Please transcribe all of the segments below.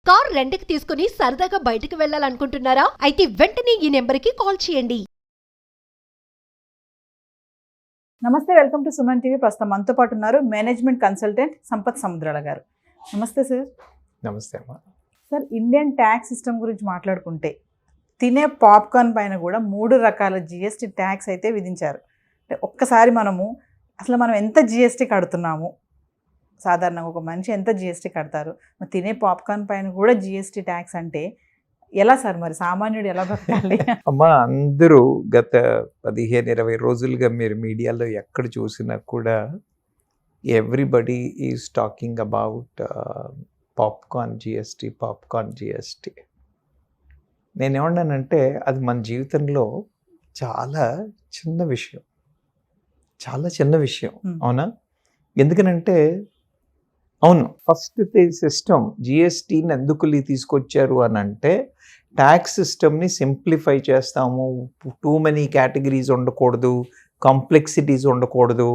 Car రెంట్‌కి తీసుకుని సరదాగా బయటకు వెళ్ళాలనుకుంటున్నారా? అయితే వెంటనే ఈ నెంబర్‌కి కాల్ చేయండి. నమస్తే, వెల్కమ్ టు సుమన్ టీవీ. ప్రస్తుతం మనతో పాటు ఉన్నారు మేనేజ్మెంట్ కన్సల్టెంట్ సంపత్ సముద్రాల గారు. నమస్తే సార్. నమస్తే అమ్మా. సార్, ఇండియన్ ట్యాక్స్ సిస్టమ్ గురించి మాట్లాడుకుంటే తినే పాప్కార్న్ పైన కూడా 3 రకాల జిఎస్టీ ట్యాక్స్ అయితే విధించారు. అంటే ఒక్కసారి మనం ఎంత జిఎస్టీ కడుతున్నాము, సాధారణంగా ఒక మనిషి ఎంత జిఎస్టీ కడతారు, మరి తినే పాప్కార్న్ పైన కూడా జిఎస్టీ ట్యాక్స్ అంటే ఎలా సార్? మరి సామాన్యుడు ఎలా బతకాలి? అమ్మా, అందరూ గత 15-20 రోజులుగా మీరు మీడియాలో ఎక్కడ చూసినా కూడా everybody is talking about popcorn GST. నేనేమన్నానంటే అది మన జీవితంలో చాలా చిన్న విషయం, అవునా? ఎందుకనంటే అవును, ఫస్ట్ సిస్టమ్ జిఎస్టీని ఎందుకు తీసుకొచ్చారు అని అంటే ట్యాక్స్ సిస్టమ్ని సింప్లిఫై చేస్తాము, టూ మెనీ కేటగిరీస్ ఉండకూడదు, కాంప్లెక్సిటీస్ ఉండకూడదు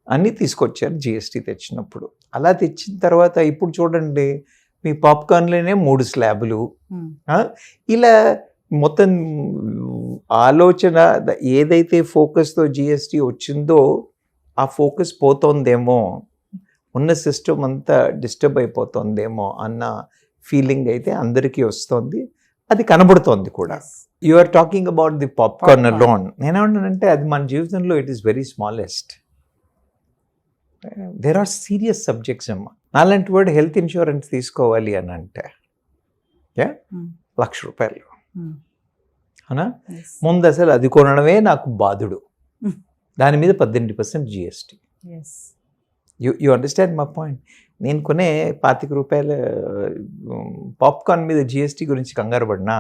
అని తీసుకొచ్చారు జిఎస్టీ తెచ్చినప్పుడు. అలా తెచ్చిన తర్వాత ఇప్పుడు చూడండి, మీ పాప్కార్న్లోనే 3 స్లాబులు. ఇలా మొత్తం ఆలోచన ఏదైతే ఫోకస్తో జిఎస్టీ వచ్చిందో ఆ ఫోకస్ పోతోందేమో, ఉన్న సిస్టమ్ అంతా డిస్టర్బ్ అయిపోతుందేమో అన్న ఫీలింగ్ అయితే అందరికీ వస్తుంది, అది కనబడుతోంది కూడా. You are talking about the popcorn alone. నేనేమంటానంటే అది మన జీవితంలో it is very smallest. There are serious subjects అమ్మా. నాలాంటి వాడు హెల్త్ ఇన్సూరెన్స్ తీసుకోవాలి అని అంటే ₹1,00,000 అవునా? ముందు అసలు అది కొనడమే నాకు బాధుడు. దాని మీద 18% GST. You understand my point. నేను కొనే ₹25 పాప్కార్న్ మీద జిఎస్టీ గురించి కంగారు పడినా,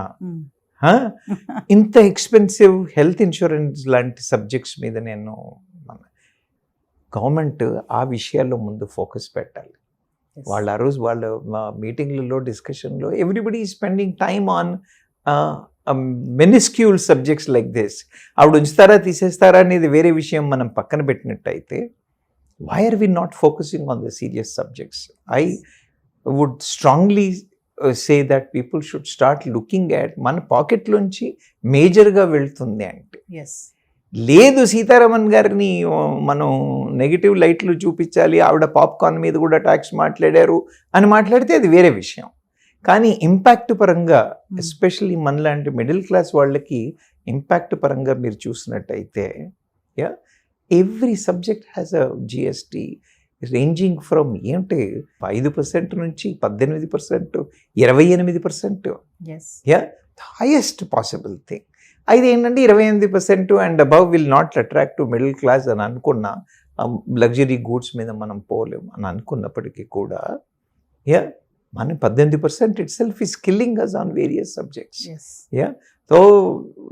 ఇంత ఎక్స్పెన్సివ్ హెల్త్ ఇన్సూరెన్స్ లాంటి సబ్జెక్ట్స్ మీద నేను గవర్నమెంట్ ఆ విషయాల్లో ముందు ఫోకస్ పెట్టాలి. వాళ్ళు ఆ రోజు వాళ్ళ మీటింగ్లలో డిస్కషన్లో everybody is spending time on miniscule subjects like this. ఆవిడ ఉంచుతారా తీసేస్తారా అనేది వేరే విషయం, మనం పక్కన పెట్టినట్టయితే why are we not focusing on the serious subjects? I would strongly say that people should start looking at మన పాకెట్లోంచి మేజర్గా వెళ్తుంది అంటే. లేదు, సీతారామన్ గారిని మనం నెగిటివ్ లైట్లు చూపించాలి, ఆవిడ పాప్కార్న్ మీద కూడా ట్యాక్స్ మాట్లాడారు అని మాట్లాడితే అది వేరే విషయం. కానీ ఇంపాక్ట్ పరంగా, ఎస్పెషల్లీ మనలాంటి మిడిల్ క్లాస్ వాళ్ళకి ఇంపాక్ట్ పరంగా మీరు చూసినట్టయితే every subject has a GST ranging from 5% నుంచి 18%, 28%. Highest possible thing. అయితే ఏంటంటే 28% and above will not attract to middle class అని అనుకున్న, లగ్జరీ గూడ్స్ మీద మనం పోలేము అని అనుకున్నప్పటికీ కూడా మన 18% itself is killing us on various subjects. So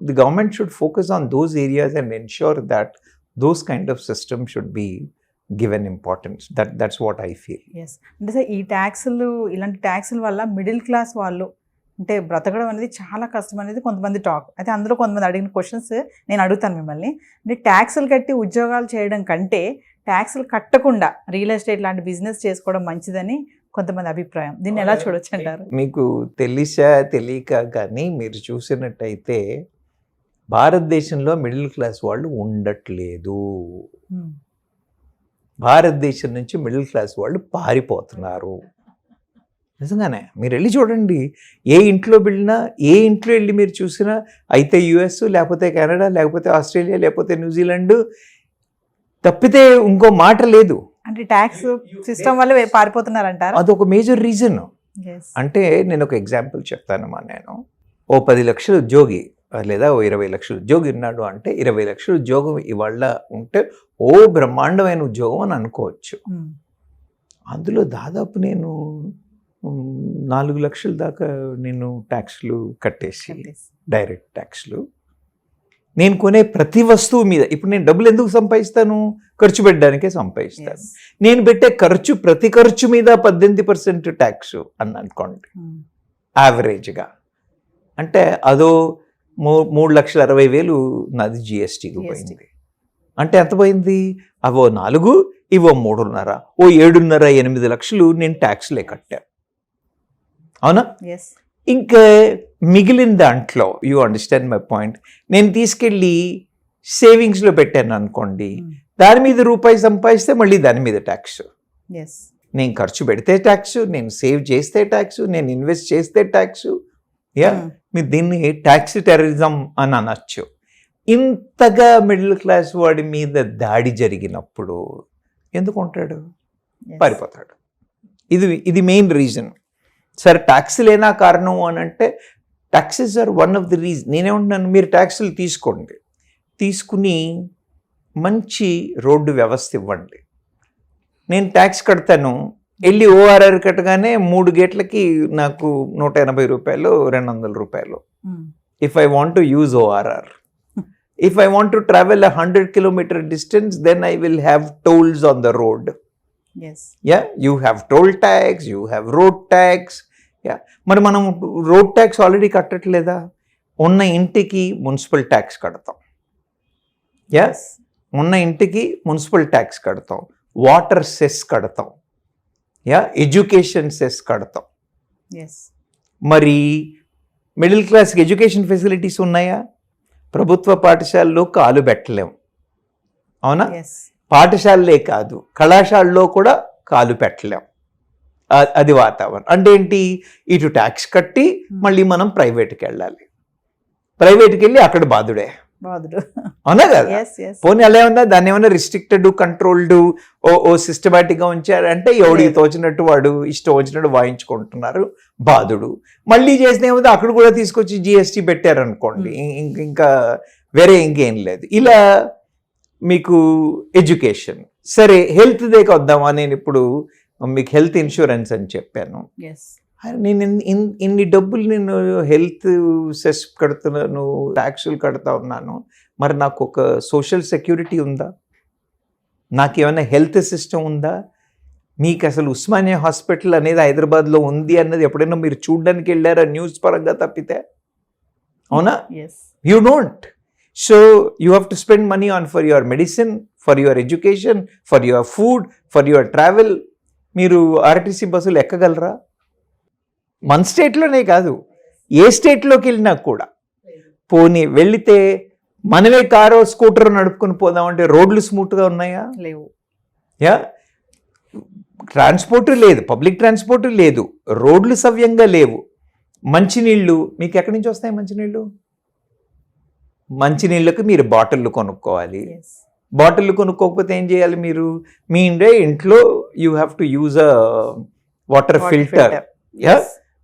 the government should focus on those areas and ensure that those kind of systems should be given importance. That's what I feel. Yes. అంటే sir, ఇలాంటి ట్యాక్సుల వల్ల middle class వాళ్ళు అంటే బ్రతకడం అనేది చాలా కష్టం అనేది కొంతమంది టాక్. అయితే అందులో కొంతమంది అడిగిన క్వశ్చన్స్ నేను అడుగుతాను మిమ్మల్ని. అంటే ట్యాక్సులు కట్టి ఉద్యోగాలు చేయడం కంటే ట్యాక్సులు కట్టకుండా రియల్ ఎస్టేట్ లాంటి బిజినెస్ చేసుకోవడం మంచిదని కొంతమంది అభిప్రాయం. దీన్ని ఎలా చూడొచ్చు అంటారు? మీకు తెలియక కానీ మీరు చూసినట్టయితే భారతదేశంలో మిడిల్ క్లాస్ వాళ్ళు ఉండట్లేదు. భారతదేశం నుంచి మిడిల్ క్లాస్ వాళ్ళు పారిపోతున్నారు. నిజంగానే మీరు వెళ్ళి చూడండి, ఏ ఇంట్లో వెళ్ళి మీరు చూసినా అయితే యుఎస్, లేకపోతే కెనడా, లేకపోతే ఆస్ట్రేలియా, లేకపోతే న్యూజిలాండ్ తప్పితే ఇంకో మాట లేదు. అంటే ట్యాక్స్ సిస్టమ్ వల్ల పారిపోతున్నారంటారు. అదొక మేజర్ రీజన్. అంటే నేను ఒక ఎగ్జాంపుల్ చెప్తానమ్మా. నేను ఓ 10 లక్షల ఉద్యోగి లేదా ఓ 20 లక్షల ఉద్యోగి ఉన్నాడు అంటే 20 లక్షల ఉద్యోగం ఇవాళ ఉంటే ఓ బ్రహ్మాండమైన ఉద్యోగం అని అనుకోవచ్చు. అందులో దాదాపు నేను 4 లక్షల దాకా నేను ట్యాక్స్లు కట్టేసి, డైరెక్ట్ ట్యాక్స్లు. నేను కొనే ప్రతి వస్తువు మీద ఇప్పుడు నేను డబ్బులు ఎందుకు సంపాదిస్తాను? ఖర్చు పెట్టడానికే సంపాదిస్తాను. నేను పెట్టే ప్రతి ఖర్చు మీద 18% ట్యాక్స్ అని అనుకోండి యావరేజ్గా. అంటే అదో 3,60,000 నాది జిఎస్టీకి పోయింది. అంటే ఎంత పోయింది? అవో 4, ఇవో 3.5, ఓ 7.5-8 లక్షలు నేను ట్యాక్స్లే కట్టా. అవునా? ఎస్. ఇంకా మిగిలిన దాంట్లో యూ అండర్స్టాండ్ మై పాయింట్, నేను తీసుకెళ్ళి సేవింగ్స్లో పెట్టాను అనుకోండి, దాని మీద రూపాయి సంపాదిస్తే మళ్ళీ దాని మీద ట్యాక్స్. ఎస్. నేను ఖర్చు పెడితే ట్యాక్స్, నేను సేవ్ చేస్తే ట్యాక్స్, నేను ఇన్వెస్ట్ చేస్తే ట్యాక్స్. యా, మీరు దీన్ని ట్యాక్స్ టెర్రరిజం అని అనొచ్చు. ఇంతగా మిడిల్ క్లాస్ వాడి మీద దాడి జరిగినప్పుడు ఎందుకు ఉంటాడు? పారిపోతాడు. ఇది మెయిన్ రీజన్. సరే ట్యాక్స్లేనా కారణం అని అంటే, taxes are one of the reason. నేనేమంటున్నాను, మీరు ట్యాక్సులు తీసుకోండి, తీసుకుని మంచి రోడ్డు వ్యవస్థ ఇవ్వండి. నేను ట్యాక్స్ కడతాను, వెళ్ళి ఓఆర్ఆర్ కట్టగానే 3 గేట్లకి నాకు 180 రూపాయలు, 200 రూపాయలు. If I want to use ORR, if I want to travel 100 kilometer distance, then I will have tolls on the road. Yeah, you have toll tax, you have road tax. Yeah, మరి మనం road tax already కట్టట్లేదా? ఉన్న ఇంటికి municipal tax కడతాం. Yeah, ఉన్న ఇంటికి municipal tax కడతాం, water cess కడతాం, yeah, education cess కడతాం. మరి మిడిల్ క్లాస్కి ఎడ్యుకేషన్ ఫెసిలిటీస్ ఉన్నాయా? ప్రభుత్వ పాఠశాలలో కాలు పెట్టలేం, అవునా? పాఠశాలలే కాదు, కళాశాలలో కూడా కాలు పెట్టలేం. అది వాతావరణం. అంటే ఏంటి? ఇటు ట్యాక్స్ కట్టి మళ్ళీ మనం ప్రైవేట్కి వెళ్ళాలి, ప్రైవేట్కి వెళ్ళి అక్కడ బాధుడే, అవునా కదా? పోనీ అలా ఏమన్నా దాన్ని ఏమన్నా రిస్ట్రిక్టెడ్, కంట్రోల్డ్, ఓ సిస్టమేటిక్గా ఉంచారంటే ఎవడికి తోచినట్టు వాడు ఇష్టం వచ్చినట్టు వాయించుకుంటున్నారు, బాధుడు. మళ్ళీ చేసిన ఏమవుతుంది, అక్కడ కూడా తీసుకొచ్చి జిఎస్టీ పెట్టారనుకోండి, ఇంకా వేరే ఇంకేం లేదు. ఇలా మీకు ఎడ్యుకేషన్. సరే హెల్త్దే వద్దామా? నేను ఇప్పుడు మీకు హెల్త్ ఇన్సూరెన్స్ అని చెప్పాను. నేను ఇన్ని డబ్బులు నేను హెల్త్ సెస్ కడుతున్నాను, ట్యాక్సులు కడతా ఉన్నాను, మరి నాకు ఒక సోషల్ సెక్యూరిటీ ఉందా? నాకేమైనా హెల్త్ సిస్టమ్ ఉందా? మీకు అసలు ఉస్మానియా హాస్పిటల్ అనేది హైదరాబాద్లో ఉంది అన్నది ఎప్పుడైనా మీరు చూడడానికి వెళ్ళారా న్యూస్ పరంగా తప్పితే? అవునా? You don't. So you have to spend money on for your medicine, for your education, for your food, for your travel. మీరు ఆర్టీసీ బస్సులు ఎక్కగలరా? మన స్టేట్లోనే కాదు, ఏ స్టేట్లోకి వెళ్ళినా కూడా. పోనీ వెళితే మనమే కారో స్కూటర్ నడుపుకొని పోదామంటే రోడ్లు స్మూత్గా ఉన్నాయా? లేవు. యా, ట్రాన్స్పోర్ట్ లేదు, పబ్లిక్ ట్రాన్స్పోర్ట్ లేదు, రోడ్లు సవ్యంగా లేవు. మంచినీళ్ళు మీకు ఎక్కడి నుంచి వస్తాయి? మంచినీళ్ళకి మీరు బాటిళ్ళు కొనుక్కోవాలి. బాటిళ్ళు కొనుక్కోకపోతే ఏం చేయాలి? మీరు మీ ఇంట్లో you have to use a water filter. Yeah,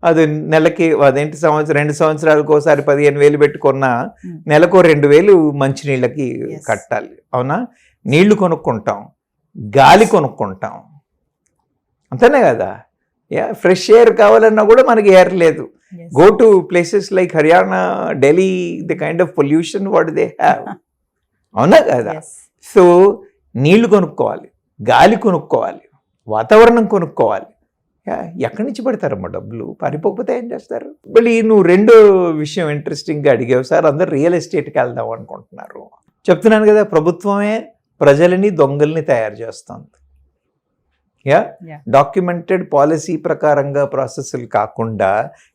అది నెలకి అదేంటి 2 సంవత్సరాలకు ఒకసారి 15,000 పెట్టుకున్నా నెలకు 2,000 మంచినీళ్ళకి కట్టాలి, అవునా? నీళ్లు కొనుక్కుంటాం, గాలి కొనుక్కుంటాం, అంతేనే కదా? యా, ఫ్రెష్ ఎయిర్ కావాలన్నా కూడా మనకి ఎయిర్ లేదు. Go to places like Haryana, Delhi, the kind of pollution what they have, అవునా కదా? సో నీళ్లు కొనుక్కోవాలి, గాలి కొనుక్కోవాలి, వాతావరణం కొనుక్కోవాలి. ఎక్కడి నుంచి పెడతారమ్మా డబ్బులు? పారిపోకపోతే ఏం చేస్తారు? మళ్ళీ నువ్వు రెండో విషయం ఇంట్రెస్టింగ్గా అడిగావు, సార్ అందరు రియల్ ఎస్టేట్కి వెళ్దాం అనుకుంటున్నారు. చెప్తున్నాను కదా, ప్రభుత్వమే ప్రజలని దొంగల్ని తయారు చేస్తుంది. యా, డాక్యుమెంటెడ్ పాలసీ ప్రకారంగా ప్రాసెస్లు కాకుండా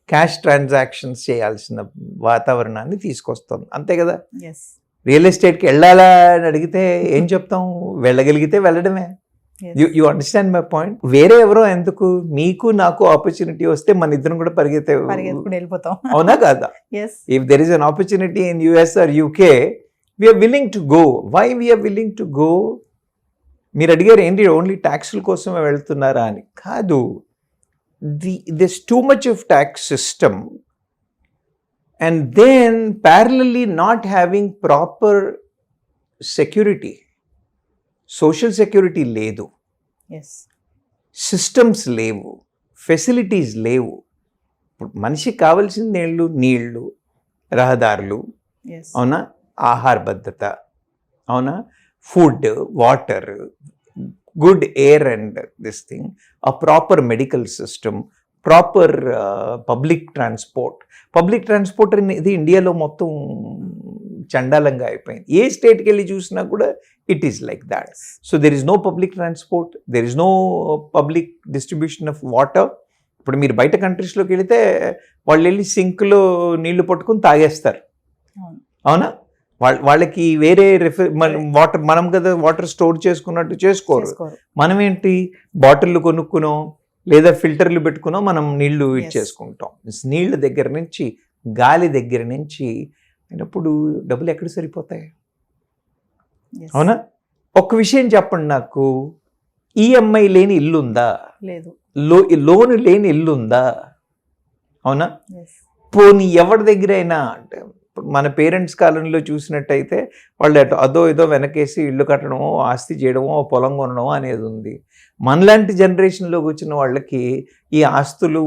క్యాష్ ట్రాన్సాక్షన్స్ చేయాల్సిన వాతావరణాన్ని తీసుకొస్తుంది, అంతే కదా? రియల్ ఎస్టేట్కి వెళ్ళాలా అని అడిగితే ఏం చెప్తాం? వెళ్ళగలిగితే వెళ్ళడమే. You understand my point? వేరే ఎవరో ఎందుకు? మీకు నాకు ఆపర్చునిటీ వస్తే మన ఇద్దరం కూడా వెళ్ళిపోతాం, అవునా కదా? If there is an opportunity in US or UK, we're willing to go. Why we're willing to go? మీరు అడిగారు ఏంటి ఓన్లీ ట్యాక్స్ల కోసమే వెళ్తున్నారా అని. కాదు, this too much of tax system and then parallelly not having proper security, social security లేదు, systems లేవు, ఫెసిలిటీస్ లేవు. ఇప్పుడు మనిషికి కావాల్సింది నీళ్లు, రహదారులు, అవునా, ఆహార భద్రత, అవునా, food, water, good air and this thing, a proper medical system, proper public transport అనేది ఇండియాలో మొత్తం చండాలంగా అయిపోయింది. ఏ స్టేట్కి వెళ్ళి చూసినా కూడా it is like that. So there is no public transport, there is no public distribution of water, ఇప్పుడు మీరు బయట కంట్రీస్లోకి వెళితే వాళ్ళు వెళ్ళి సింక్లో నీళ్లు పట్టుకుని తాగేస్తారు, అవును. అవునా? వాళ్ళకి వేరే వాటర్, మనం కదా వాటర్ స్టోర్ చేసుకున్నట్టు చేసుకోరు. చేసుకోరు. మనం ఏంటి, బాటిళ్ళు కొనుక్కునో లేదా ఫిల్టర్లు పెట్టుకునో మనం నీళ్లు Yes. ఇచ్చేసుకుంటాం. నీళ్ళ దగ్గర నుంచి, గాలి దగ్గర నుంచి అయినప్పుడు డబ్బులు ఎక్కడ సరిపోతాయి, Yes. అవునా? ఒక్క విషయం చెప్పండి నాకు, ఈఎంఐ లేని ఇల్లు ఉందా? లేదు. లోన్ లేని ఇల్లు ఉందా? అవునా? Yes. పోనీ ఎవరి దగ్గర అయినా, అంటే ఇప్పుడు మన పేరెంట్స్ కాలంలో చూసినట్టయితే వాళ్ళు అదో ఏదో వెనకేసి ఇల్లు కట్టడమో, ఆస్తి చేయడమో, పొలం కొనడమో అనేది ఉంది. మనలాంటి జనరేషన్లోకి వచ్చిన వాళ్ళకి ఈ ఆస్తులు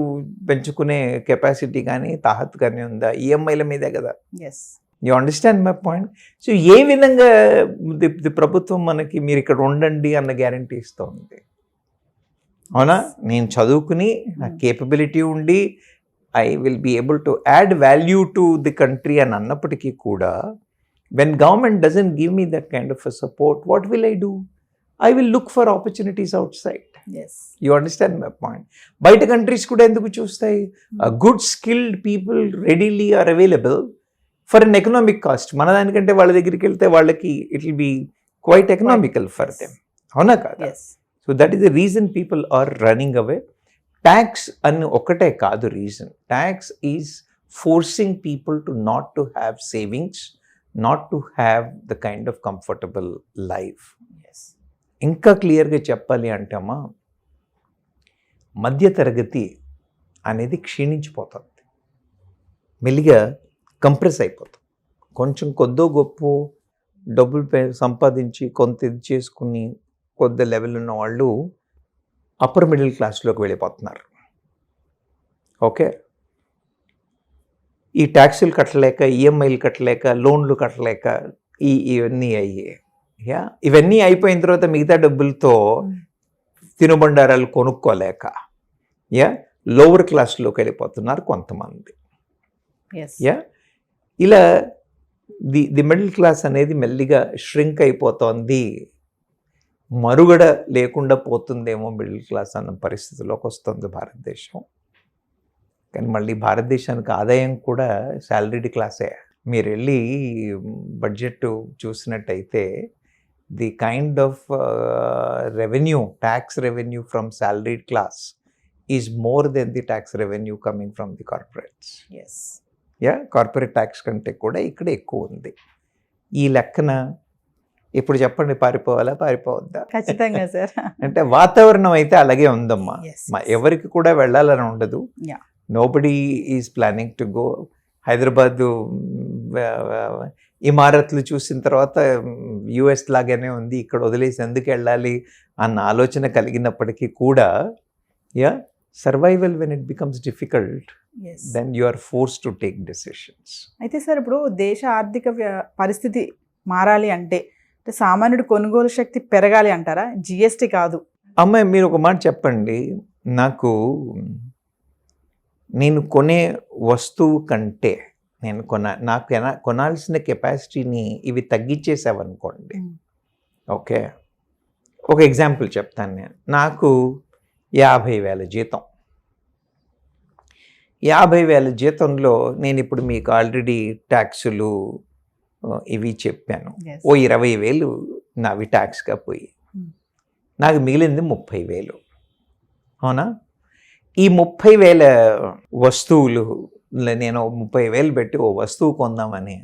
పెంచుకునే కెపాసిటీ కానీ తాహత్ కానీ ఉందా? ఈఎంఐల మీదే కదా. Yes. You understand my point? So ఏ విధంగా ది ప్రభుత్వం మనకి మీరు ఇక్కడ ఉండండి అన్న గ్యారంటీ ఇస్తుంది, అవునా? నేను చదువుకుని నాకు కేపబిలిటీ ఉండి I will be able to add value to the country అని అన్నప్పటికీ కూడా, when government doesn't give me that kind of a support, what will I do? I will look for opportunities outside. Yes. You understand my point? బయట countries కూడా ఎందుకు చూస్తాయి? Good skilled people readily are available for an economic cost. మన దానికంటే వాళ్ళ దగ్గరికి వెళ్తే వాళ్ళకి it will be quite economical for Yes. Them, అవునా కదా? Yes. So that is the reason people are running away. Tax అని ఒకటే కాదు reason. Tax is forcing people to not to have savings, not to have the kind of comfortable life. Yes. ఇంకా క్లియర్గా చెప్పాలి అంటే అమ్మా, మధ్యతరగతి అనేది క్షీణించిపోతుంది, మెల్లిగా కంప్రెస్ అయిపోతుంది. కొంచెం కొద్దో గొప్ప డబ్బులు సంపాదించి కొంత ఇది చేసుకుని కొద్ది లెవెల్ ఉన్న వాళ్ళు అప్పర్ మిడిల్ క్లాస్లోకి వెళ్ళిపోతున్నారు. ఓకే, ఈ ట్యాక్సులు కట్టలేక, ఈఎంఐలు కట్టలేక, లోన్లు కట్టలేక ఇవన్నీ అయ్యాయి. యా, ఇవన్నీ అయిపోయిన తర్వాత మిగతా డబ్బులతో తినుబండారాలు కొనుక్కోలేక యా లోవర్ క్లాస్లోకి వెళ్ళిపోతున్నారు కొంతమంది. Yes. యా, ఇలా ది మిడిల్ క్లాస్ అనేది మెల్లిగా ష్రింక్ అయిపోతోంది, మనుగడ లేకుండా పోతుందేమో మిడిల్ క్లాస్ అన్న పరిస్థితిలోకి వస్తుంది భారతదేశం. కానీ మళ్ళీ భారతదేశానికి ఆదాయం కూడా శాలరీడ్ క్లాసే. మీరు వెళ్ళి బడ్జెట్ చూసినట్టయితే the kind of revenue, tax revenue from salaried class is more than the tax revenue coming from the corporates. Yes. Yeah, corporate tax కంటే కూడా ఇక్కడ ఎక్కువ ఉంది. ఈ లెక్కన ఇప్పుడు చెప్పండి, పారిపోవాలా పారిపోవద్దా? ఖచ్చితంగా సార్. అంటే వాతావరణం అయితే అలాగే ఉందమ్మా. Yes. ఎవరికి కూడా వెళ్ళాలని ఉండదు. Yeah. Nobody is planning to go. Hyderabad ఇమారత్లు చూసిన తర్వాత యుఎస్ లాగానే ఉంది, ఇక్కడ వదిలేసి ఎందుకు వెళ్ళాలి అన్న ఆలోచన కలిగినప్పటికీ కూడా yeah, survival when it becomes difficult, Yes. Then you are force to take decisions. అయితే సార్, ఇప్పుడు దేశ ఆర్థిక పరిస్థితి మారాలి అంటే సామాన్యుడు కొనుగోలు శక్తి పెరగాలి అంటారా? జిఎస్టీ కాదు. అమ్మాయి, మీరు ఒక మాట చెప్పండి నాకు, నేను కొనే వస్తువు కంటే నాకు కొనాల్సిన కెపాసిటీని ఇవి తగ్గించేసావనుకోండి. ఓకే, ఒక ఎగ్జాంపుల్ చెప్తాను నేను. నాకు 50,000 జీతం. 50,000 జీతంలో నేను ఇప్పుడు మీకు ఆల్రెడీ ట్యాక్సులు ఇవి చెప్పాను. Yes. ఓ 20,000 నావి ట్యాక్స్గా పోయి నాకు మిగిలింది 30,000. అవునా? ఈ 30,000 వస్తువులు నేను 30,000 పెట్టి ఓ వస్తువు కొందామని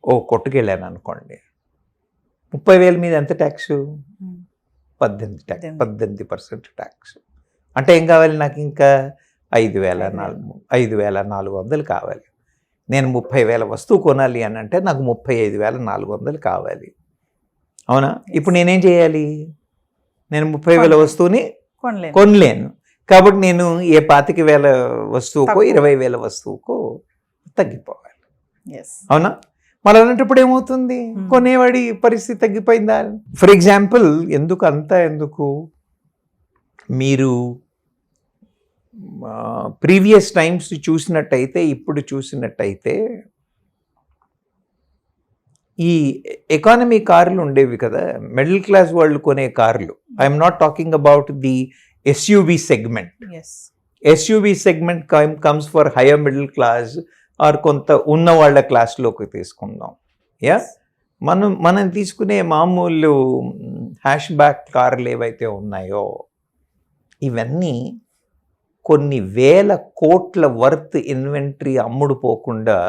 ఓ కొట్టుకెళ్ళాను అనుకోండి. 30,000 మీద ఎంత ట్యాక్స్? 18% ట్యాక్స్. అంటే ఏం కావాలి నాకు? ఇంకా 5,400 కావాలి. నేను 30,000 వస్తువు కొనాలి అని అంటే నాకు 35,400 కావాలి. అవునా? ఇప్పుడు నేనేం చేయాలి? నేను 30,000 వస్తువుని కొనలేను. కాబట్టి నేను ఏ 25,000 వస్తువుకో 20,000 వస్తువుకో తగ్గిపోవాలి. అవునా? మరి అలాంటప్పుడు ఏమవుతుంది? కొనేవాడి పరిస్థితి తగ్గిపోయిందా? ఫర్ ఎగ్జాంపుల్, ఎందుకు మీరు ప్రీవియస్ టైమ్స్ చూసినట్టయితే, ఇప్పుడు చూసినట్టయితే ఈ ఎకానమీ కార్లు ఉండేవి కదా, మిడిల్ క్లాస్ వాళ్ళు కొనే కార్లు. I'm not talking about the SUV segment. Yes SUV segment comes for higher middle class or కొంత ఉన్న వాళ్ళ క్లాస్లోకి తీసుకుందాం. యా, మనం తీసుకునే మామూలు హ్యాష్ బ్యాక్ కార్లు ఏవైతే ఉన్నాయో ఇవన్నీ కొన్ని వేల కోట్ల వర్త్ ఇన్వెంటరీ అమ్ముడు పోకుండా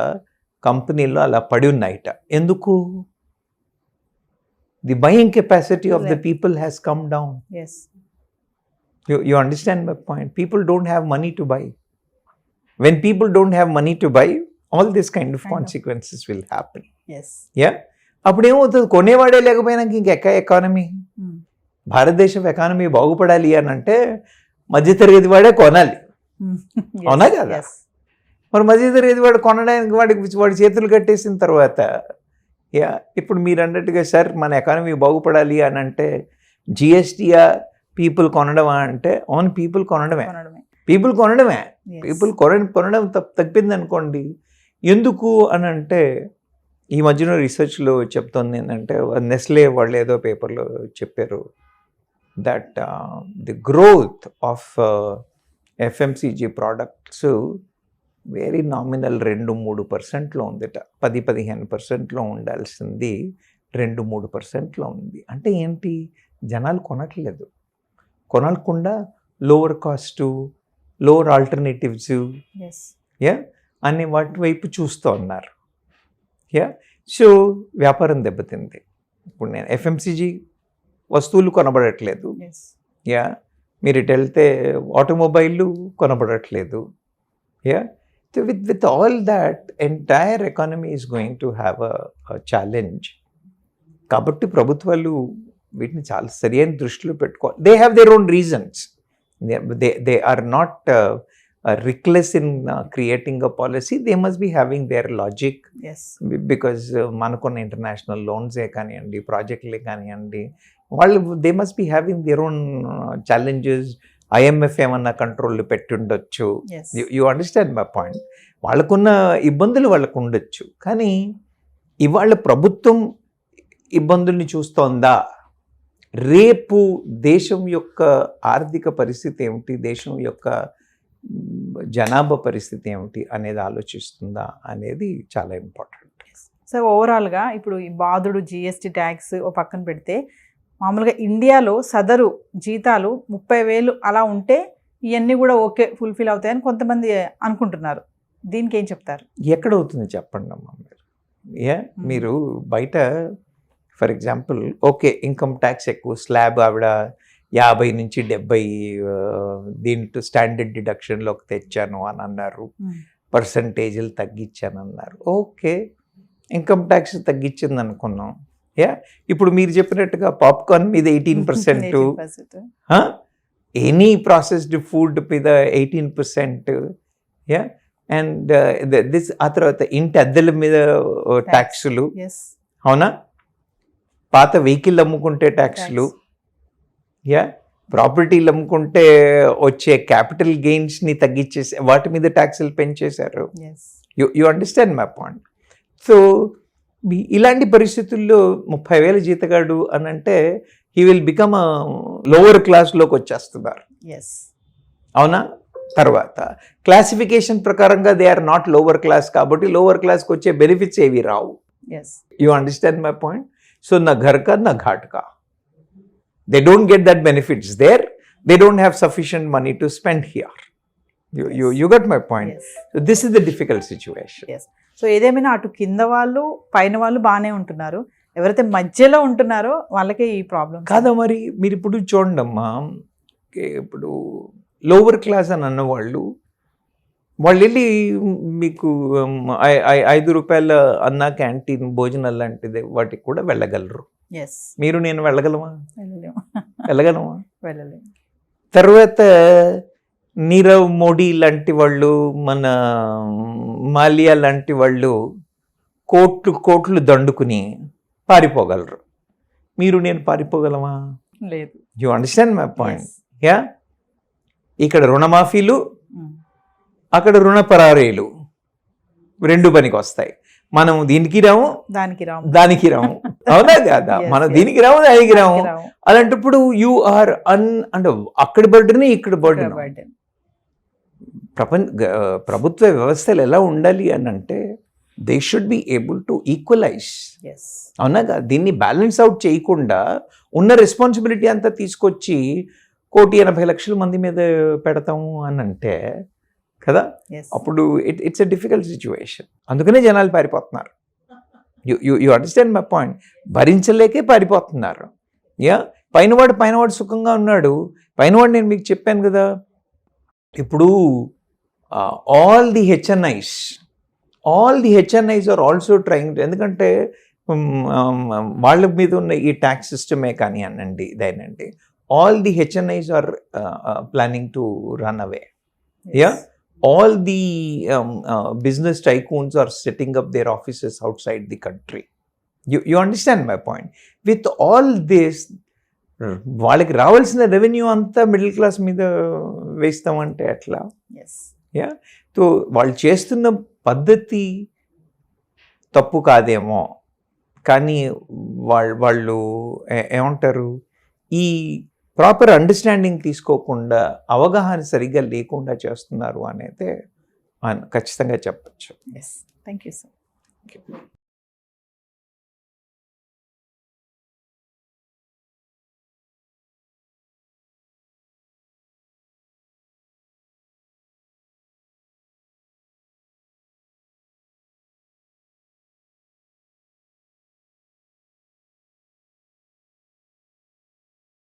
కంపెనీలో అలా పడి ఉన్నాయిట. ఎందుకు? The buying capacity of the people has come down. Yes You understand my point? People don't have money to buy. When people don't have money to buy, all this kind of consequences will happen. Yes Yeah? అప్పుడు ఏమవుతుంది? కొనేవాడే లేకపోయినాక ఇంకెక్క economy? భారతదేశం economy బాగుపడాలి అని అంటే మధ్యతరగతి వాడే కొనాలి. అవునా కదా? మరి మధ్యతరగతి వాడు కొనడానికి వాడి చేతులు కట్టేసిన తర్వాత యా, ఇప్పుడు మీరు అన్నట్టుగా సార్ మన ఎకానమీ బాగుపడాలి అని అంటే జిఎస్టీయా పీపుల్ కొనడమా అంటే అవును, పీపుల్ కొనడమే. పీపుల్ కొనడం తప్పింది అనుకోండి. ఎందుకు అని అంటే ఈ మధ్యన రీసెర్చ్లో చెప్తుంది ఏంటంటే నెస్లే వాళ్ళు ఏదో పేపర్లో చెప్పారు that the growth of FMCG products very nominal 2-3% ఉందిట. 10-15% ఉండాల్సింది 2-3% ఉంది. అంటే ఏంటి? జనాలు కొనట్లేదు. కొనకుండా lower caste, lower alternatives yeah అనే వాటి వైపు చూస్తూ ఉన్నారు. యా, సో వ్యాపారం దెబ్బతింది. ఇప్పుడు నేను ఎఫ్ఎంసీజీ వస్తువులు కొనబడట్లేదు. యా, మీరు ఇటు వెళ్తే ఆటోమొబైల్ కొనబడట్లేదు. Yeah, so with all that entire economy is going to have a challenge. కాబట్టి ప్రభుత్వాలు వీటిని చాలా సరైన దృష్టిలో పెట్టుకోవాలి. They have their own reasons. They are not reckless in creating a policy. They must be having their logic. Because మనకున్న international లోన్సే కానివ్వండి, ప్రాజెక్టులే కానివ్వండి, వాళ్ళు they must be having their own challenges. IMF ఏమన్నా కంట్రోల్ పెట్టి ఉండొచ్చు. You understand my point? వాళ్ళకున్న ఇబ్బందులు వాళ్ళకు ఉండొచ్చు. కానీ ఇవాళ ప్రభుత్వం ఇబ్బందుల్ని చూస్తోందా? రేపు దేశం యొక్క ఆర్థిక పరిస్థితి ఏమిటి, దేశం యొక్క జనాభా పరిస్థితి ఏమిటి అనేది ఆలోచిస్తుందా అనేది చాలా ఇంపార్టెంట్. సో ఓవరాల్గా ఇప్పుడు ఈ బాధుడు జిఎస్టీ ట్యాక్స్ ఓ పక్కన పెడితే మామూలుగా ఇండియాలో సదరు జీతాలు 30,000 అలా ఉంటే ఇవన్నీ కూడా ఓకే ఫుల్ఫిల్ అవుతాయని కొంతమంది అనుకుంటున్నారు. దీనికి ఏం చెప్తారు? ఎక్కడవుతుంది చెప్పండి అమ్మా మీరు. మీరు బయట for example okay income tax ఎక్కువ, స్లాబ్ ఆవిడ 50-70 దీంట్లో స్టాండర్డ్ డిడక్షన్లోకి తెచ్చాను అని అన్నారు, పర్సంటేజీలు తగ్గించాను అన్నారు. ఓకే, ఇన్కమ్ ట్యాక్స్ తగ్గించింది అనుకున్నాం. యా, ఇప్పుడు మీరు చెప్పినట్టుగా పాప్కార్న్ మీద 18%, ఎనీ ప్రాసెస్డ్ ఫుడ్ మీద 18%. యా, అండ్ దిస్ ఆ తర్వాత ఇంటి అద్దెల మీద ట్యాక్సులు. అవునా? పాత వెహికల్ అమ్ముకుంటే ట్యాక్స్లు. యా, ప్రాపర్టీలు అమ్ముకుంటే వచ్చే క్యాపిటల్ గెయిన్స్ని తగ్గించేసి వాటి మీద ట్యాక్సులు పెంచేశారు. You understand my point? So ఇలాంటి పరిస్థితుల్లో 30,000 జీతగాడు అని అంటే హీ విల్ బికమ్ లోవర్ క్లాస్లోకి వచ్చేస్తున్నారు. అవునా? తర్వాత క్లాసిఫికేషన్ ప్రకారంగా they are not lower class కాబట్టి లోవర్ క్లాస్కి వచ్చే బెనిఫిట్స్ ఏవి రావు. You understand my point? So నా ఘర్ కా నా ఘాట్ కా, they don't get that benefits there. They don't have sufficient money to spend here. You got my point? So this is the difficult situation. So ఏదేమైనా అటు కింద వాళ్ళు పైన వాళ్ళు బాగానే ఉంటున్నారు, ఎవరైతే మధ్యలో ఉంటున్నారో వాళ్ళకే ఈ ప్రాబ్లం కాదా? మరి మీరు ఇప్పుడు చూడండి అమ్మా, ఇప్పుడు లోవర్ క్లాస్ అని అన్నవాళ్ళు వాళ్ళు వెళ్ళి మీకు 5 రూపాయల అన్న క్యాంటీన్ భోజనాలు లాంటిది వాటికి కూడా వెళ్ళగలరు. మీరు నేను వెళ్ళగలమా? వెళ్ళగలమా? తర్వాత నీరవ్ మోడీ లాంటి వాళ్ళు, మన మాలియా లాంటి వాళ్ళు కోట్లు దండుకుని పారిపోగలరు. మీరు నేను పారిపోగలమా? లేదు. You understand my point? Yeah, ఇక్కడ రుణమాఫీలు, అక్కడ రుణ పరారీలు 2 పనికి వస్తాయి. మనం దీనికి రాము, దానికి రాము. అవునా కాదా? Yes, మనం yes. దీనికి రాము దానికి రాము. రావు. అలాంటప్పుడు యు ఆర్ అంటే అక్కడి బర్డెన్ ఇక్కడ బర్డెన్. Burden. ప్రభుత్వ వ్యవస్థలు ఎలా ఉండాలి అని అంటే they should be able to equalise. Yes. అవునా? దీన్ని బ్యాలెన్స్ అవుట్ చేయకుండా ఉన్న రెస్పాన్సిబిలిటీ అంతా తీసుకొచ్చి 1,80,00,000 మంది మీద పెడతాము అని అంటే కదా, Yes. అప్పుడు ఇట్స్ ఎ డిఫికల్ట్ సిచ్యువేషన్. అందుకనే జనాలు పారిపోతున్నారు. You understand my point. భరించలేకే పారిపోతున్నారు. పైనవాడు సుఖంగా ఉన్నాడు. పైనవాడు నేను మీకు చెప్పాను కదా, ఇప్పుడు all the HNIs are also trying. ఎందుకంటే వాళ్ళ మీద ఉన్న ఈ ట్యాక్స్ సిస్టమే కానీ అనండి ఇదేనండి, all the HNIs are planning to run away. All the business tycoons are setting up their offices outside the country. You understand my point? With all this, వాళ్ళకి రావాల్సిన రెవెన్యూ అంతా మిడిల్ క్లాస్ మీద వేస్తామంటే ఎట్లా? Yes. So వాళ్ళు చేస్తున్న పద్ధతి తప్పు కాదేమో, కానీ వాళ్ళు ఏమంటారు, ఈ ప్రాపర్ అండర్స్టాండింగ్ తీసుకోకుండా, అవగాహన సరిగ్గా లేకుండా చేస్తున్నారు అనేది ఖచ్చితంగా చెప్పచ్చు. Yes. Thank you, sir.